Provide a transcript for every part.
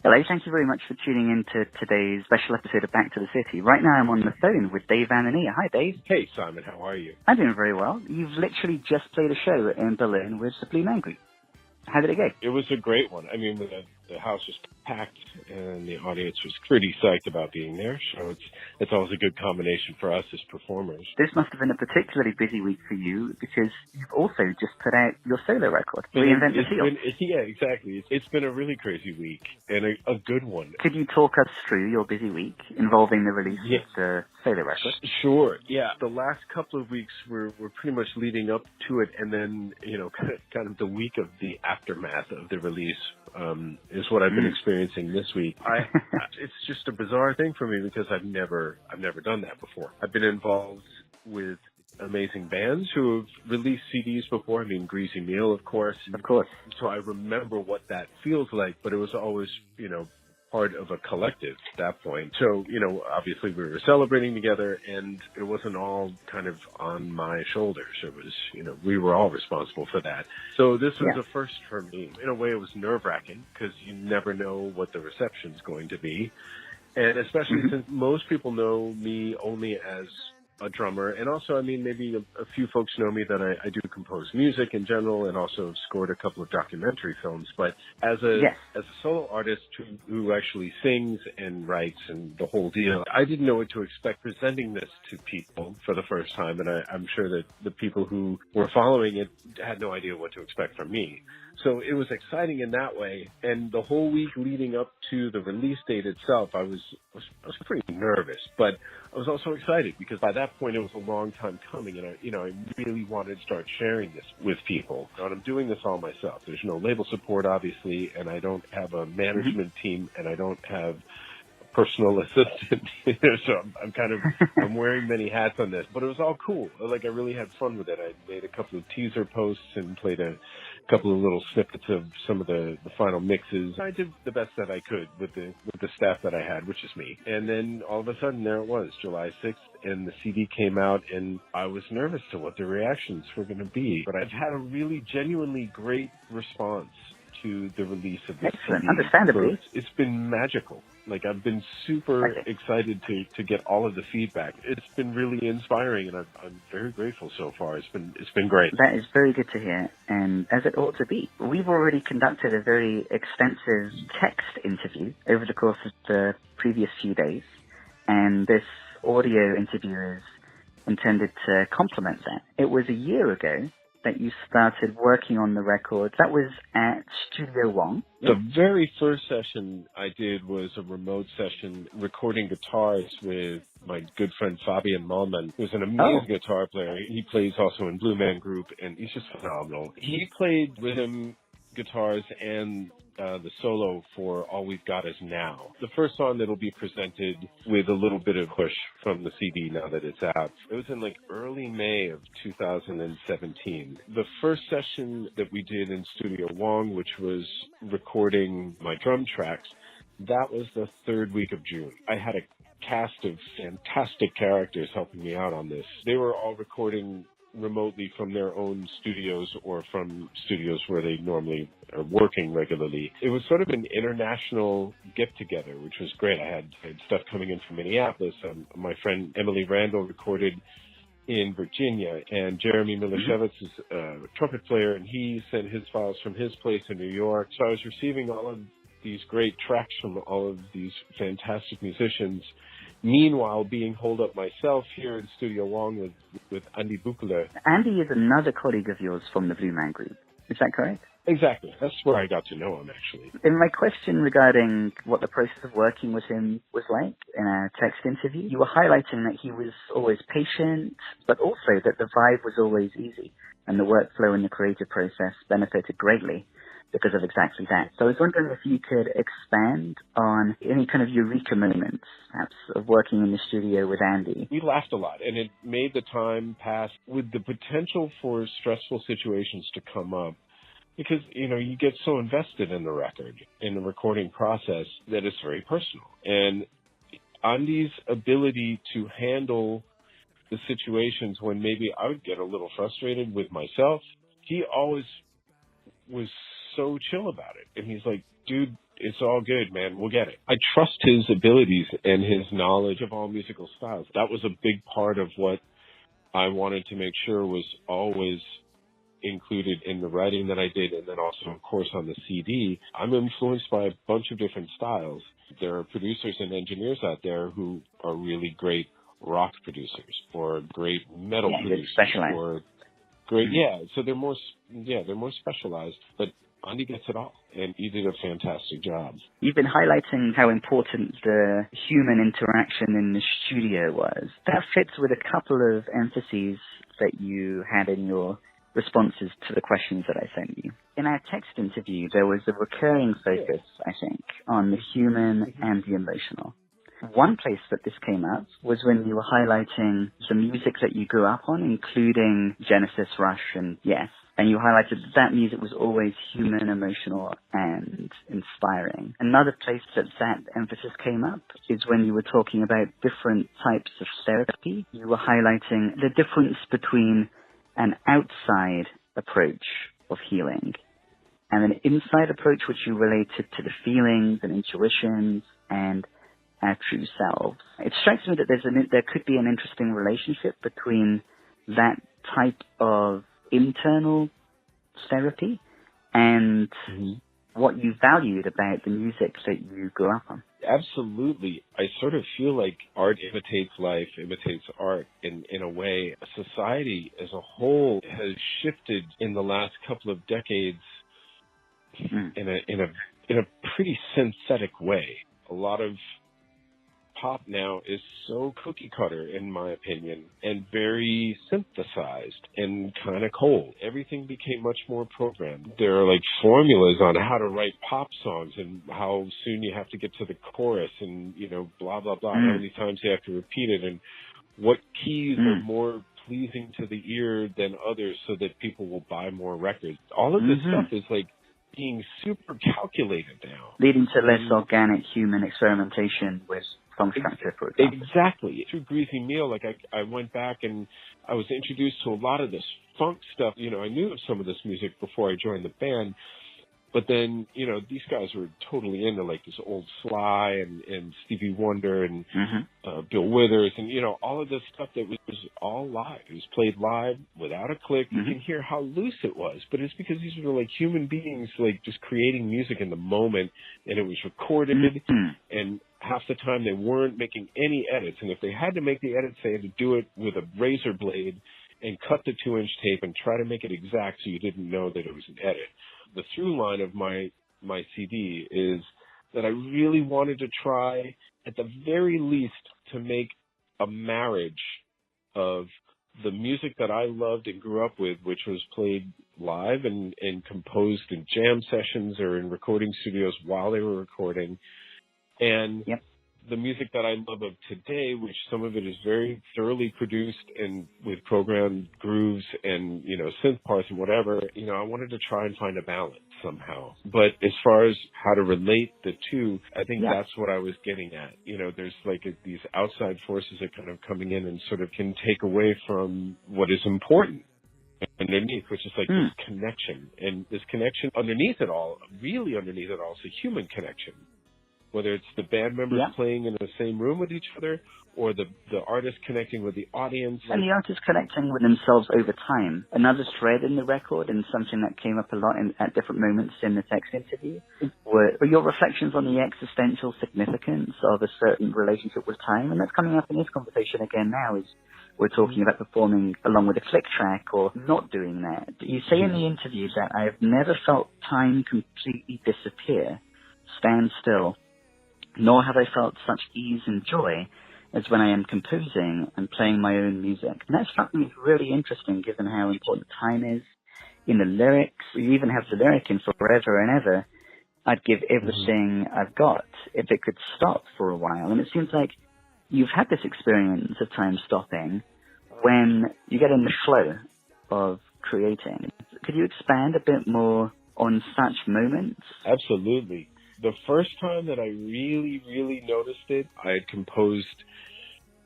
Hello, thank you very much for tuning in to today's special episode of Back to the City. Right now I'm on the phone with Dave Anania. Hi, Dave. Hey, Simon, how are you? I'm doing very well. You've literally just played a show in Berlin with the Blue Man Group. How did it go? It was a great one. I mean, the house was packed, and the audience was pretty psyched about being there. So it's always a good combination for us as performers. This must have been a particularly busy week for you because you've also just put out your solo record, Reinvent the Field. Yeah, exactly. It's been a really crazy week and a good one. Could you talk us through your busy week involving the release of the solo record? Sure. Yeah. The last couple of weeks were pretty much leading up to it, and then kind of the week of the aftermath of the release is what I've been experiencing this week. It's just a bizarre thing for me because I've never done that before. I've been involved with amazing bands who have released CDs before. I mean, Greazy Meal, of course. Of course. So I remember what that feels like, but it was always, part of a collective at that point. So, obviously we were celebrating together, and it wasn't all kind of on my shoulders. It was, we were all responsible for that. So this was a first for me. In a way, it was nerve-wracking because you never know what the reception's going to be. And especially since most people know me only as a drummer, and also, I mean, maybe a few folks know me that I do compose music in general, and also have scored a couple of documentary films. But as a solo artist who actually sings and writes and the whole deal, I didn't know what to expect presenting this to people for the first time, and I'm sure that the people who were following it had no idea what to expect from me. So it was exciting in that way, and the whole week leading up to the release date itself, I was pretty nervous, but I was also excited because by that point it was a long time coming, and I really wanted to start sharing this with people. And I'm doing this all myself. There's no label support, obviously, and I don't have a management team, and I don't have personal assistant. So I'm wearing many hats on this, but it was all cool. Like, I really had fun with it. I made a couple of teaser posts and played a couple of little snippets of some of the final mixes. I did the best that I could with the staff that I had, which is me. And then all of a sudden there it was, July 6th, and the CD came out, and I was nervous to what the reactions were going to be. But I've had a really genuinely great response to the release of this CD. Understandably. So it's been magical. Like, I've been super excited to get all of the feedback. It's been really inspiring, and I'm very grateful so far. It's been great. That is very good to hear, and as it ought to be. We've already conducted a very extensive text interview over the course of the previous few days, and this audio interview is intended to complement that. It was a year ago that you started working on the record. That was at Studio One. The very first session I did was a remote session recording guitars with my good friend Fabian Malman, who's an amazing guitar player. He plays also in Blue Man Group, and he's just phenomenal. He played rhythm guitars and the solo for All We've Got Is Now. The first song that'll be presented with a little bit of push from the CD now that it's out. It was in early May of 2017. The first session that we did in Studio Wong, which was recording my drum tracks, that was the third week of June. I had a cast of fantastic characters helping me out on this. They were all recording remotely from their own studios or from studios where they normally are working regularly. It was sort of an international get-together, which was great. I had stuff coming in from Minneapolis. My friend Emily Randall recorded in Virginia, and Jeremy Milishevitz is a trumpet player, and he sent his files from his place in New York. So I was receiving all of these great tracks from all of these fantastic musicians, meanwhile being holed up myself here in Studio Wong with Andy Buchler. Andy is another colleague of yours from the Blue Man Group. Is that correct? Exactly. That's where I got to know him, actually. In my question regarding what the process of working with him was like in our text interview, you were highlighting that he was always patient, but also that the vibe was always easy, and the workflow and the creative process benefited greatly because of exactly that. So I was wondering if you could expand on any kind of eureka moments, perhaps, of working in the studio with Andy. We laughed a lot, and it made the time pass with the potential for stressful situations to come up. Because, you get so invested in the record, in the recording process, that it's very personal. And Andy's ability to handle the situations when maybe I would get a little frustrated with myself, he always was so chill about it. And he's like, dude, it's all good, man. We'll get it. I trust his abilities and his knowledge of all musical styles. That was a big part of what I wanted to make sure was always included in the writing that I did, and then also, of course, on the CD. I'm influenced by a bunch of different styles. There are producers and engineers out there who are really great rock producers or great metal producers or great, so they're more specialized, but Andy gets it all, and he did a fantastic job. You've been highlighting how important the human interaction in the studio was. That fits with a couple of emphases that you had in your responses to the questions that I sent you. In our text interview, there was a recurring focus, I think, on the human and the emotional. One place that this came up was when you were highlighting the music that you grew up on, including Genesis, Rush, and Yes. And you highlighted that music was always human, emotional, and inspiring. Another place that emphasis came up is when you were talking about different types of therapy. You were highlighting the difference between an outside approach of healing and an inside approach, which you related to the feelings and intuitions and our true selves. It strikes me that there could be an interesting relationship between that type of internal therapy and what you valued about the music that you grew up on. Absolutely. I sort of feel like art imitates life, imitates art in a way. Society as a whole has shifted in the last couple of decades in a pretty synthetic way. A lot of pop now is so cookie cutter, in my opinion, and very synthesized and kind of cold. Everything became much more programmed. There are like formulas on how to write pop songs and how soon you have to get to the chorus and, you know, blah, blah, blah, how many times you have to repeat it and what keys are more pleasing to the ear than others so that people will buy more records. All of this stuff is like being super calculated now. Leading to less organic human experimentation with song structure, for example. Exactly. Through Greazy Meal, like I went back and I was introduced to a lot of this funk stuff. You know, I knew of some of this music before I joined the band, but then, you know, these guys were totally into like this old Sly and Stevie Wonder and Bill Withers and, you know, all of this stuff that was all live. It was played live without a click. You can hear how loose it was, but it's because these were like human beings, like just creating music in the moment, and it was recorded and half the time they weren't making any edits. And if they had to make the edits, they had to do it with a razor blade and cut the 2-inch tape and try to make it exact so you didn't know that it was an edit. The through line of my CD is that I really wanted to try, at the very least, to make a marriage of the music that I loved and grew up with, which was played live and composed in jam sessions or in recording studios while they were recording, and the music that I love of today, which some of it is very thoroughly produced and with programmed grooves and, you know, synth parts and whatever. You know, I wanted to try and find a balance somehow. But as far as how to relate the two, I think that's what I was getting at. You know, there's like these outside forces that kind of coming in and sort of can take away from what is important underneath, which is like this connection. And this connection underneath it all, really underneath it all, is a human connection. Whether it's the band members playing in the same room with each other or the artist connecting with the audience. And the artist connecting with themselves over time. Another thread in the record, and something that came up a lot at different moments in the text interview, were your reflections on the existential significance of a certain relationship with time. And that's coming up in this conversation again now, is we're talking about performing along with a click track or not doing that. You say in the interview that I have never felt time completely disappear, stand still, nor have I felt such ease and joy as when I am composing and playing my own music. And that struck me as really interesting, given how important time is in the lyrics. You even have the lyric in Forever and Ever, I'd give everything I've got if it could stop for a while. And it seems like you've had this experience of time stopping when you get in the flow of creating. Could you expand a bit more on such moments? Absolutely. The first time that I really, really noticed it, I had composed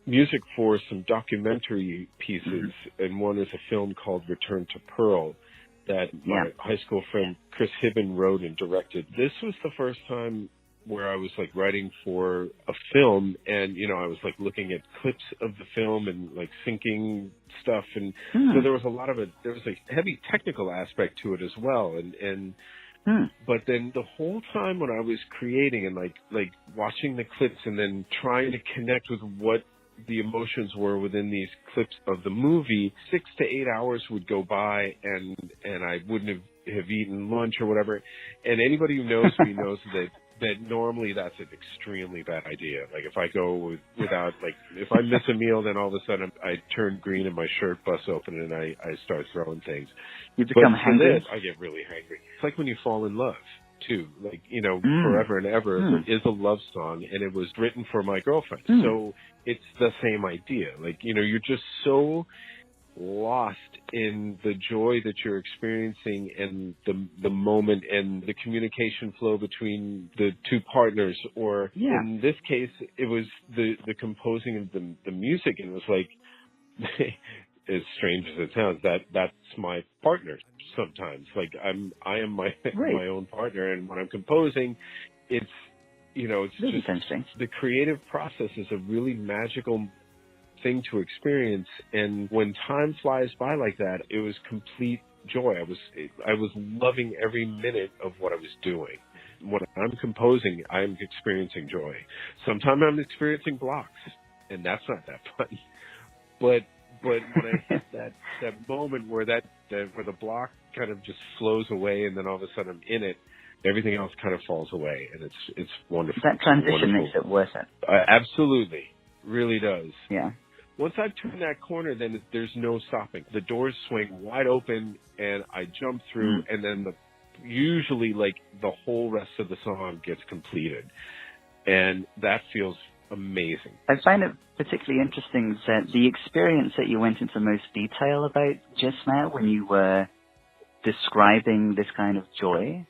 music for some documentary pieces, and one is a film called Return to Pearl that my high school friend Chris Hibben wrote and directed. This was the first time where I was like writing for a film, and I was like looking at clips of the film and like syncing stuff, and so there was a heavy technical aspect to it as well, and but then the whole time when I was creating and like watching the clips and then trying to connect with what the emotions were within these clips of the movie, 6 to 8 hours would go by and I wouldn't have eaten lunch or whatever. And anybody who knows me knows that normally that's an extremely bad idea. Like if I go without, like if I miss a meal, then all of a sudden I turn green and my shirt busts open and I start throwing things. You become hangry? I get really hangry. It's like when you fall in love too. Like, Forever and Ever is a love song, and it was written for my girlfriend. So it's the same idea. Like, you're just so lost in the joy that you're experiencing and the moment and the communication flow between the two partners, or in this case it was the composing of the music, and it was like as strange as it sounds, that's my partner sometimes. Like I am my my own partner, and when I'm composing, it's it's really just the creative process is a really magical thing to experience. And when time flies by like that, it was complete joy. I was loving every minute of what I was doing. When I'm composing, I'm experiencing joy. Sometimes I'm experiencing blocks, and that's not that fun. But when I hit that moment where where the block kind of just flows away, and then all of a sudden I'm in it, everything else kind of falls away, and it's wonderful. That transition makes it worth it. Absolutely, really does. Yeah. Once I turn that corner, then there's no stopping. The doors swing wide open, and I jump through, and then usually like the whole rest of the song gets completed, and that feels amazing. I find it particularly interesting that the experience that you went into most detail about just now when you were describing this kind of joy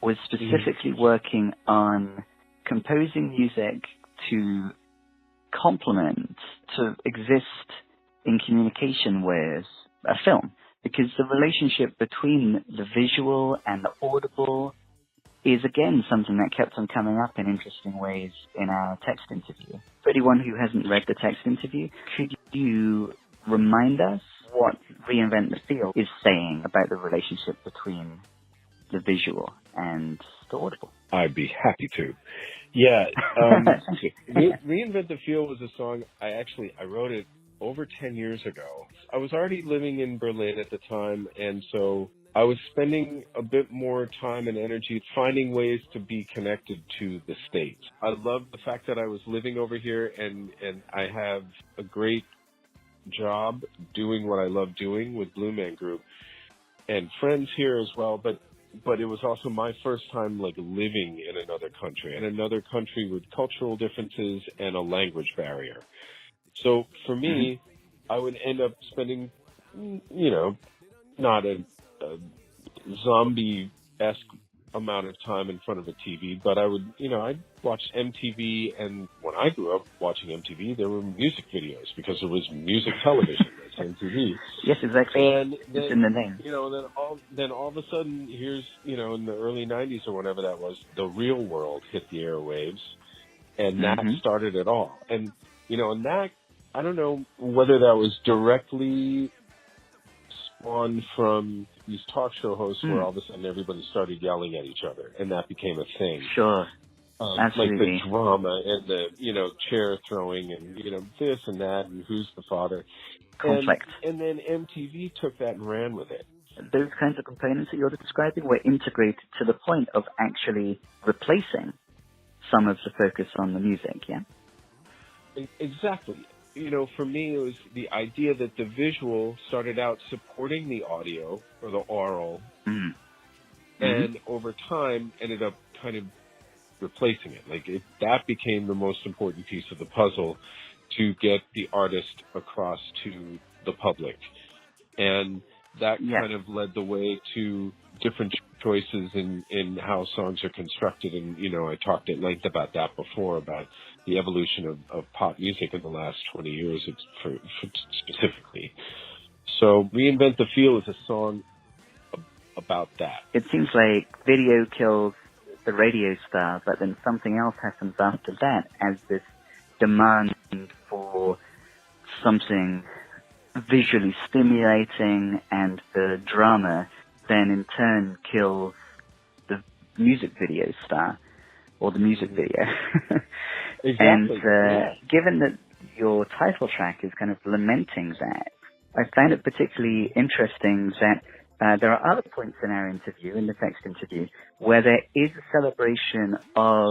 was specifically working on composing music to complement, to exist in communication with a film. Because the relationship between the visual and the audible is, again, something that kept on coming up in interesting ways in our text interview. For anyone who hasn't read the text interview, could you remind us what Reinvent the Feel is saying about the relationship between the visual and the audible? I'd be happy to. Yeah. Reinvent the Feel was a song I wrote it over 10 years ago. I was already living in Berlin at the time, and so I was spending a bit more time and energy finding ways to be connected to the States. I love the fact that I was living over here, and I have a great job doing what I love doing with Blue Man Group and friends here as well, but it was also my first time like living in another country with cultural differences and a language barrier. So for me, I would end up spending, not a zombie-esque amount of time in front of a TV, but I would, I'd watch MTV, and when I grew up watching MTV, there were music videos because there was music television. That's MTV. Yes, exactly. And then, it's in the name. Then all of a sudden, here's, in the early 90s or whatever that was, the real world hit the airwaves, and that started it all. And, and that, I don't know whether that was directly spawned from these talk show hosts where all of a sudden everybody started yelling at each other, and that became a thing. Sure. Absolutely. Like the drama and the, chair throwing and, this and that and who's the father. Conflict. And then MTV took that and ran with it. Those kinds of components that you're describing were integrated to the point of actually replacing some of the focus on the music, yeah? Exactly. For me, it was the idea that the visual started out supporting the audio or the oral, and over time ended up kind of replacing it. That became the most important piece of the puzzle to get the artist across to the public. And that kind of led the way to different choices in how songs are constructed. And, I talked at length about that before, about the evolution of pop music in the last 20 years specifically. So Reinvent the Feel is a song about that? It seems like video kills the radio star, but then something else happens after that as this demand for something visually stimulating, and the drama then in turn kills the music video star or the music video. Exactly. And given that your title track is kind of lamenting that, I found it particularly interesting that there are other points in our interview, in the text interview, where there is a celebration of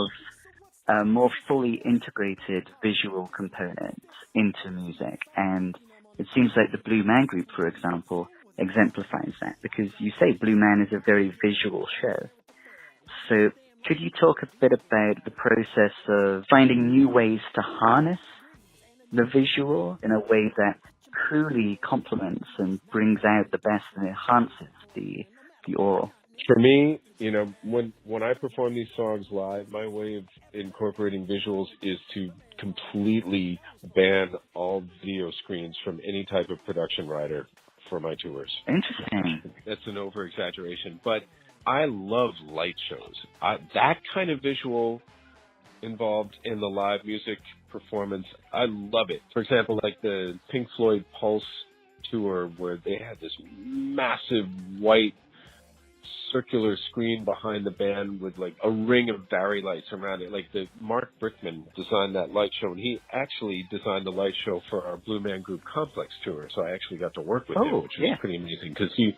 more fully integrated visual components into music. And it seems like the Blue Man Group, for example, exemplifies that, because you say Blue Man is a very visual show. So could you talk a bit about the process of finding new ways to harness the visual in a way that truly complements and brings out the best and enhances the oral? For me, you know, when I perform these songs live, my way of incorporating visuals is to completely ban all video screens from any type of production rider for my tours. Interesting. That's an over-exaggeration, but I love light shows. That kind of visual involved in the live music performance, I love it. For example, like the Pink Floyd Pulse tour, where they had this massive white circular screen behind the band with like a ring of Barry lights around it. Like Mark Brickman designed that light show, and he actually designed the light show for our Blue Man Group Complex tour. So I actually got to work with him, which was pretty amazing, because he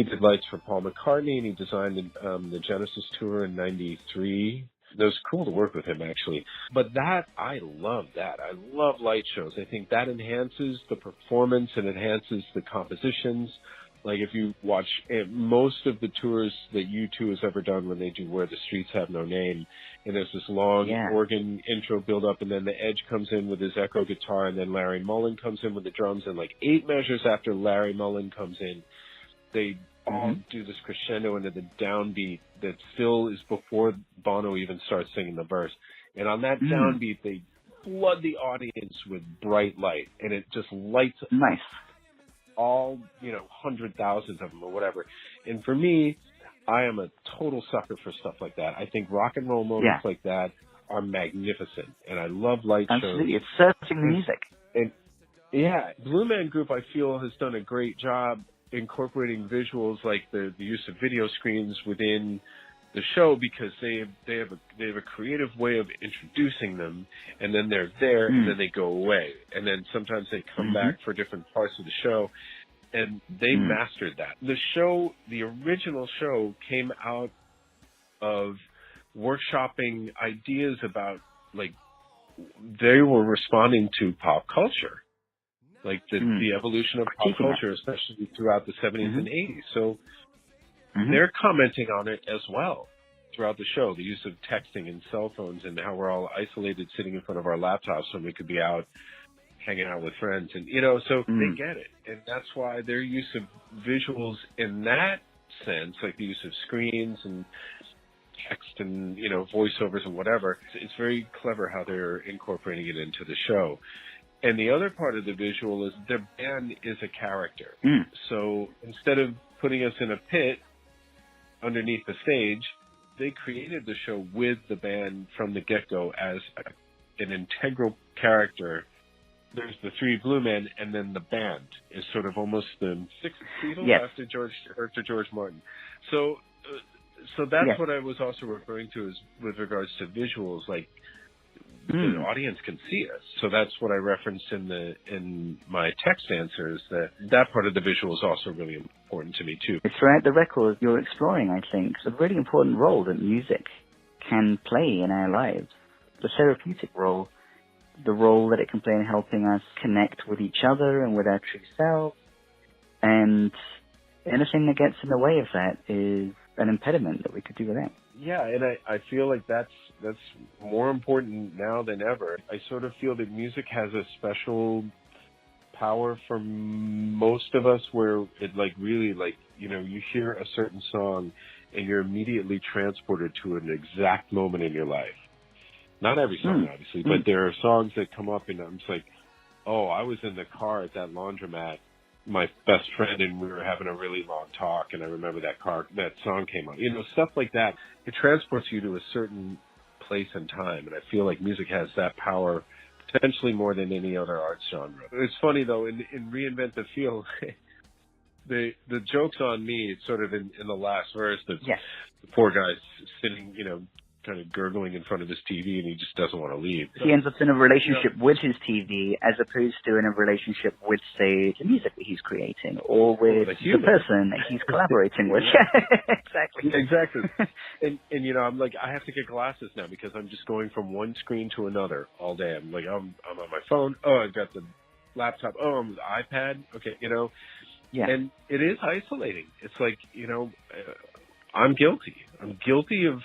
did lights for Paul McCartney, and he designed the Genesis tour in '93. It was cool to work with him, actually. But I love that. I love light shows. I think that enhances the performance and enhances the compositions. Like if you watch most of the tours that U2 has ever done, when they do Where the Streets Have No Name, and there's this long organ intro build up, and then the Edge comes in with his echo guitar, and then Larry Mullen comes in with the drums, and like 8 measures after Larry Mullen comes in, they all do this crescendo into the downbeat that still is before Bono even starts singing the verse. And on that downbeat, they flood the audience with bright light, and it just lights all, you know, 100,000 of them or whatever. And for me, I am a total sucker for stuff like that. I think rock and roll moments like that are magnificent, and I love light shows. Absolutely, it's searching the music. And Blue Man Group, I feel, has done a great job incorporating visuals, like the use of video screens within the show, because they have a creative way of introducing them, and then they're there, and then they go away, and then sometimes they come back for different parts of the show, and they mastered that. The original show came out of workshopping ideas about, like, they were responding to pop culture, like the evolution of pop culture, especially throughout the 70s and 80s. So they're commenting on it as well throughout the show, the use of texting and cell phones, and how we're all isolated sitting in front of our laptops when we could be out hanging out with friends. And, you know, so they get it. And that's why their use of visuals in that sense, like the use of screens and text and, you know, voiceovers and whatever, it's very clever how they're incorporating it into the show. And the other part of the visual is the band is a character. So instead of putting us in a pit underneath the stage, they created the show with the band from the get-go as an integral character. There's the 3 Blue Men, and then the band is sort of almost the Sixth Beatles after George Martin. So that's what I was also referring to as with regards to visuals, like the audience can see us. So that's what I referenced in my text answers, that part of the visual is also really important to me too. Throughout the record, you're exploring, I think, a really important role that music can play in our lives. The therapeutic role, the role that it can play in helping us connect with each other and with our true selves. And anything that gets in the way of that is an impediment that we could do without. Yeah, and I feel like that's more important now than ever. I sort of feel that music has a special power for most of us, where it like really, like, you know, you hear a certain song and you're immediately transported to an exact moment in your life. Not every song, obviously, but there are songs that come up and I'm just like, oh, I was in the car at that laundromat my best friend and we were having a really long talk, and I remember that song came on. Stuff like that. It transports you to a certain place and time, and I feel like music has that power potentially more than any other art genre. It's funny though, in Reinvent the Field, the joke's on me. It's sort of in the last verse that the poor guy's sitting, kind of gurgling in front of his TV, and he just doesn't want to leave. He ends up in a relationship with his TV as opposed to in a relationship with, say, the music that he's creating or with the person that he's collaborating with. Exactly. Yeah, exactly. And I'm like, I have to get glasses now because I'm just going from one screen to another all day. I'm like, I'm on my phone. Oh, I've got the laptop. Oh, I'm on the iPad. Okay, Yeah. And it is isolating. It's like, I'm guilty. I'm guilty of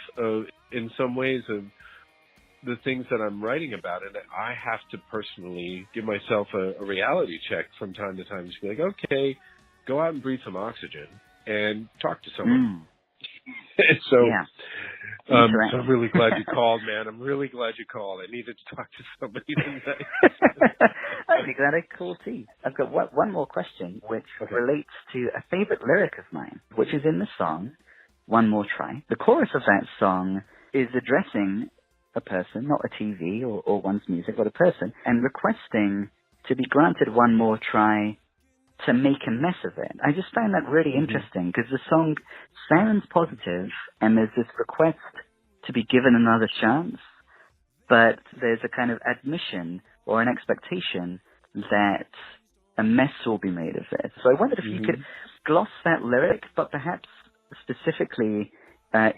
in some ways of the things that I'm writing about, and I have to personally give myself a reality check from time to time. Just be like, okay, go out and breathe some oxygen and talk to someone. So, so I'm really glad you called, man. I'm really glad you called. I needed to talk to somebody tonight. I'd be glad I called too. I've got one more question, which relates to a favorite lyric of mine, which is in the song One More Try. The chorus of that song is addressing a person, not a TV or one's music, but a person, and requesting to be granted one more try to make a mess of it. I just find that really interesting because the song sounds positive and there's this request to be given another chance, but there's a kind of admission or an expectation that a mess will be made of it. So I wondered if you could gloss that lyric, but perhaps specifically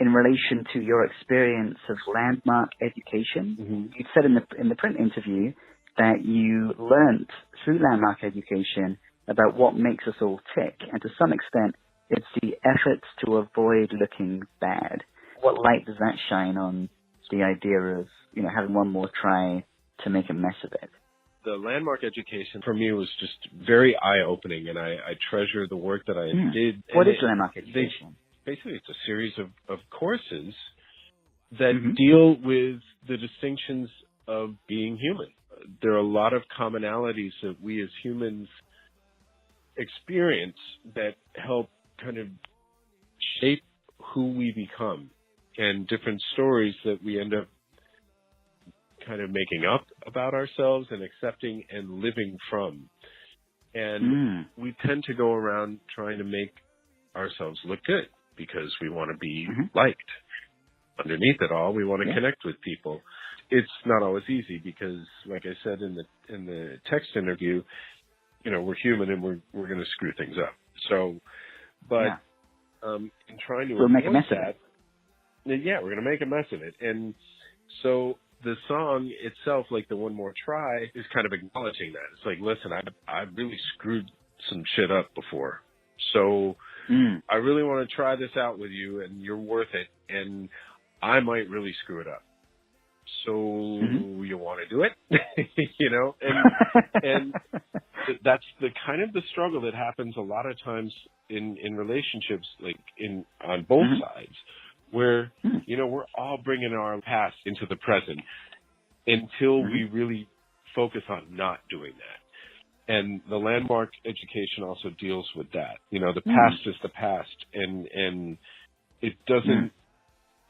in relation to your experience of landmark education. You said in the print interview that you learnt through landmark education about what makes us all tick, and to some extent it's the efforts to avoid looking bad. What light does that shine on the idea of having one more try to make a mess of it? The landmark education for me was just very eye-opening, and I treasure the work that I did. What is landmark education? Basically, it's a series of courses that deal with the distinctions of being human. There are a lot of commonalities that we as humans experience that help kind of shape who we become, and different stories that we end up kind of making up about ourselves and accepting and living from. And we tend to go around trying to make ourselves look good because we want to be liked. Underneath it all, we want to connect with people. It's not always easy because, like I said in the text interview, we're human and we're going to screw things up. So, but in trying to make a mess of it. We're going to make a mess of it. And so the song itself, like the One More Try, is kind of acknowledging that. It's like, listen, I really screwed some shit up before. So I really want to try this out with you, and you're worth it, and I might really screw it up. So you want to do it? And that's the kind of the struggle that happens a lot of times in relationships, like on both sides, where, we're all bringing our past into the present until we really focus on not doing that. And the landmark education also deals with that. The past is the past, and it doesn't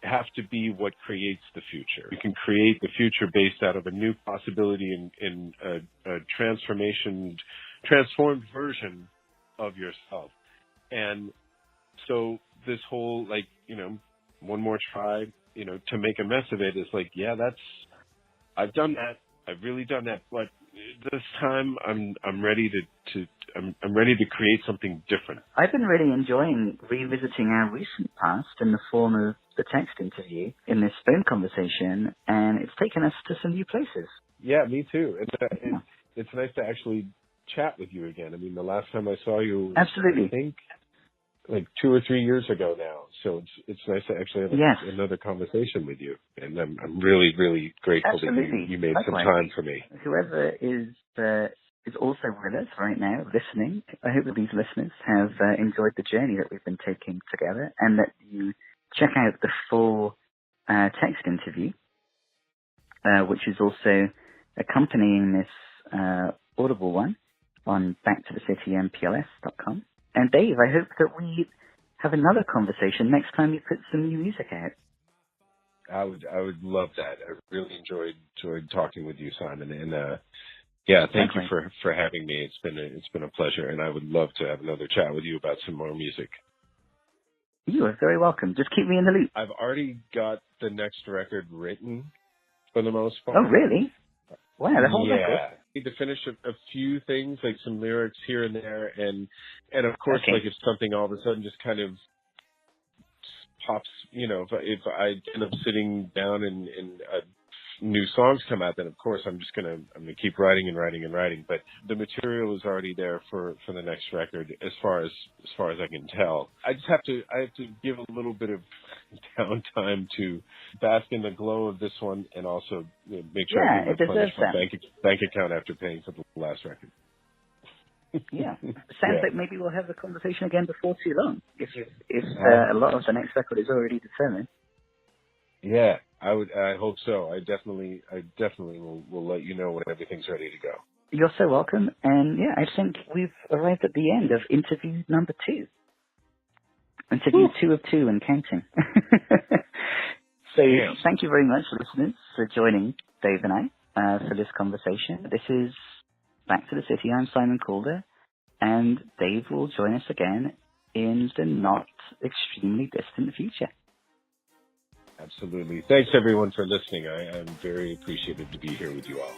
have to be what creates the future. You can create the future based out of a new possibility in a transformed version of yourself. And so this whole, one more try, to make a mess of it is like, I've done that. I've really done that. But this time I'm ready I'm ready to create something different. I've been really enjoying revisiting our recent past in the form of the text interview in this phone conversation, and it's taken us to some new places. Yeah, me too. It's nice to actually chat with you again. I mean, the last time I saw you, absolutely, I think, like 2 or 3 years ago now. So it's nice to actually have another conversation with you. And I'm really, really grateful that you made some time for me. Whoever is also with us right now, listening, I hope that these listeners have enjoyed the journey that we've been taking together, and that you check out the full text interview, which is also accompanying this Audible one, on backtothecitymPLS.com. And Dave, I hope that we have another conversation next time you put some new music out. I would love that. I really enjoyed talking with you, Simon. And yeah, thank you for having me. It's been a pleasure, and I would love to have another chat with you about some more music. You are very welcome. Just keep me in the loop. I've already got the next record written for the most part. Oh, really? Wow, the whole record? I need to finish a few things, like some lyrics here and there, and of course, like if something all of a sudden just kind of pops, if I end up sitting down and new songs come out, then of course I'm gonna keep writing and writing and writing. But the material is already there for the next record, as far as I can tell. I have to give a little bit of downtime to bask in the glow of this one, and also make sure I can replenish my bank account after paying for the last record. Yeah, sounds like maybe we'll have the conversation again before too long. If a lot of the next record is already determined. Yeah, I hope so. I definitely will let you know when everything's ready to go. You're so welcome. And yeah, I think we've arrived at the end of interview number 2. Interview 2 of 2 and counting. So thank you very much, listeners, for joining Dave and I for this conversation. This is Back to the City. I'm Simon Calder, and Dave will join us again in the not extremely distant future. Absolutely. Thanks, everyone, for listening. I am very appreciative to be here with you all.